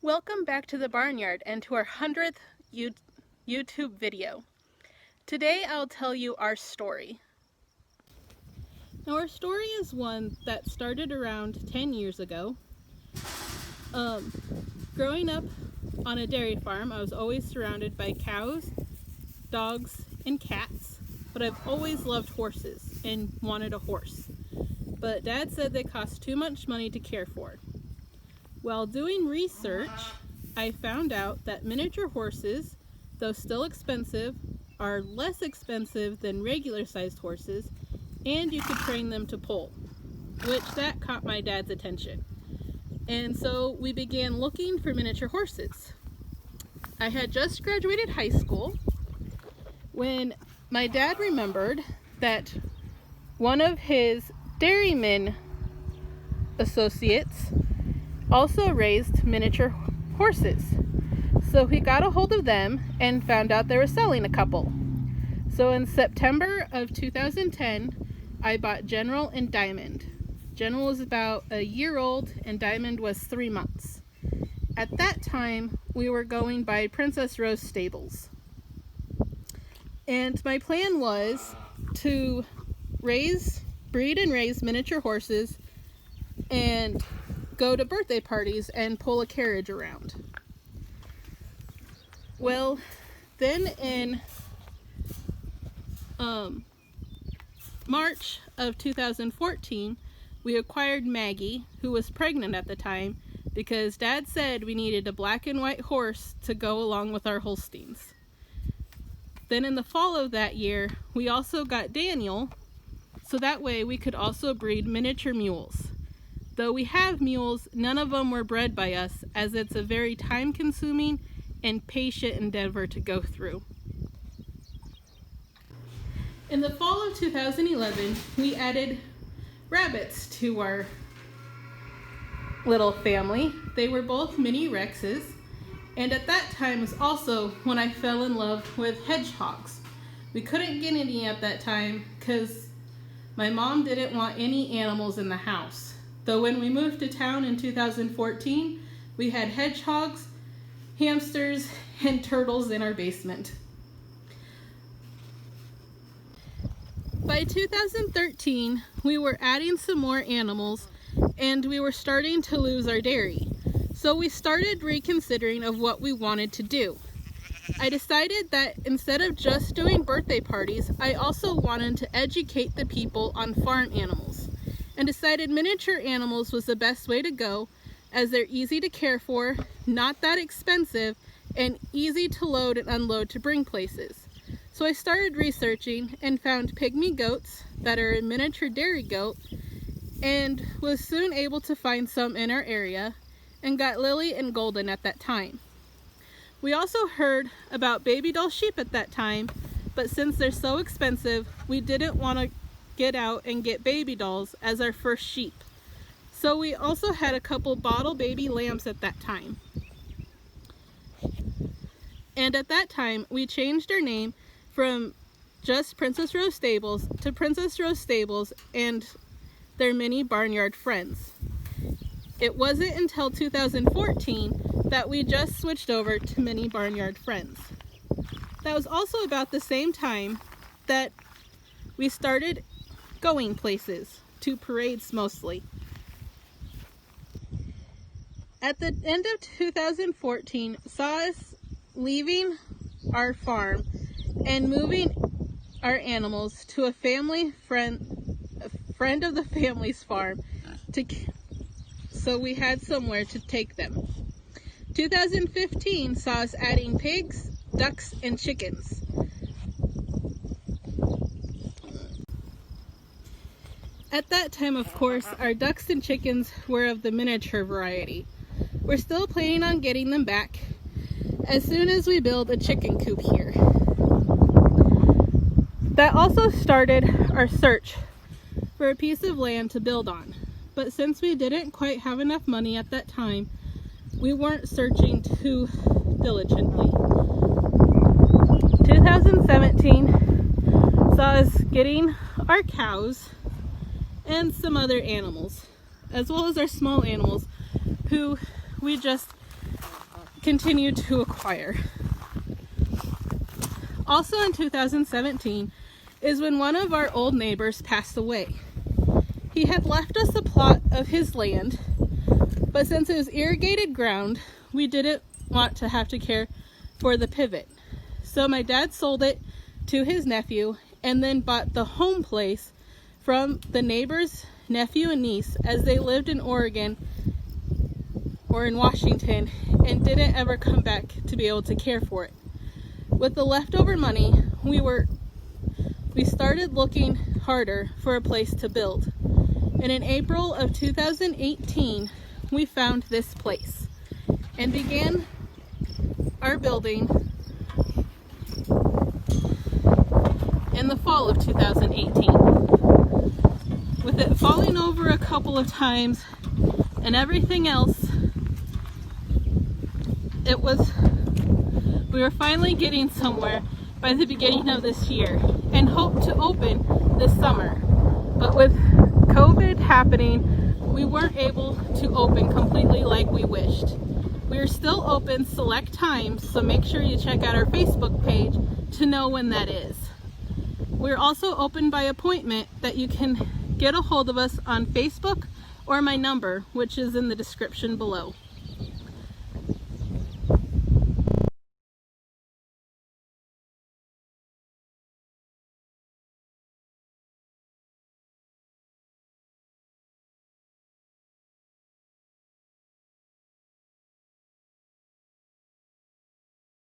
Welcome back to the barnyard and to our 100th YouTube video. Today I'll tell you our story. Now our story is one that started around 10 years ago. Growing up on a dairy farm, I was always surrounded by cows, dogs, and cats, but I've always loved horses and wanted a horse. But Dad said they cost too much money to care for. While doing research, I found out that miniature horses, though still expensive, are less expensive than regular sized horses, and you could train them to pull, which that caught my dad's attention. And so we began looking for miniature horses. I had just graduated high school when my dad remembered that one of his dairyman associates also raised miniature horses. So he got a hold of them and found out they were selling a couple. So in September of 2010, I bought General and Diamond. General was about a year old and Diamond was 3 months. At that time, we were going by Princess Rose Stables. And my plan was to breed and raise miniature horses and go to birthday parties and pull a carriage around. Well, then in March of 2014, we acquired Maggie, who was pregnant at the time, because Dad said we needed a black and white horse to go along with our Holsteins. Then in the fall of that year, we also got Daniel, so that way we could also breed miniature mules. Though we have mules, none of them were bred by us, as it's a very time-consuming and patient endeavor to go through. In the fall of 2011, we added rabbits to our little family. They were both mini Rexes, and at that time was also when I fell in love with hedgehogs. We couldn't get any at that time because my mom didn't want any animals in the house. Though when we moved to town in 2014, we had hedgehogs, hamsters, and turtles in our basement. By 2013, we were adding some more animals and we were starting to lose our dairy. So we started reconsidering of what we wanted to do. I decided that instead of just doing birthday parties, I also wanted to educate the people on farm animals, and decided miniature animals was the best way to go, as they're easy to care for, not that expensive, and easy to load and unload to bring places. So I started researching and found pygmy goats that are a miniature dairy goat, and was soon able to find some in our area, and got Lily and Golden at that time. We also heard about baby doll sheep at that time, but since they're so expensive, we didn't want to get out and get baby dolls as our first sheep. So we also had a couple bottle baby lambs at that time. And at that time, we changed our name from just Princess Rose Stables to Princess Rose Stables and their mini barnyard friends. It wasn't until 2014 that we just switched over to mini barnyard friends. That was also about the same time that we started going places, to parades mostly. At the end of 2014, saw us leaving our farm and moving our animals to a friend of the family's farm, so we had somewhere to take them. 2015 saw us adding pigs, ducks, and chickens. At that time, of course, our ducks and chickens were of the miniature variety. We're still planning on getting them back as soon as we build a chicken coop here. That also started our search for a piece of land to build on. But since we didn't quite have enough money at that time, we weren't searching too diligently. 2017 saw us getting our cows and some other animals, as well as our small animals, who we just continued to acquire. Also in 2017 is when one of our old neighbors passed away. He had left us a plot of his land, but since it was irrigated ground, we didn't want to have to care for the pivot. So my dad sold it to his nephew and then bought the home place from the neighbor's nephew and niece, as they lived in Oregon or in Washington and didn't ever come back to be able to care for it. With the leftover money, we started looking harder for a place to build. And in April of 2018, we found this place and began our building in the fall of 2018. With it falling over a couple of times and everything else, we were finally getting somewhere by the beginning of this year and hoped to open this summer. But with COVID happening, we weren't able to open completely like we wished. We are still open select times, so make sure you check out our Facebook page to know when that is. We're also open by appointment, that you can get a hold of us on Facebook or my number, which is in the description below.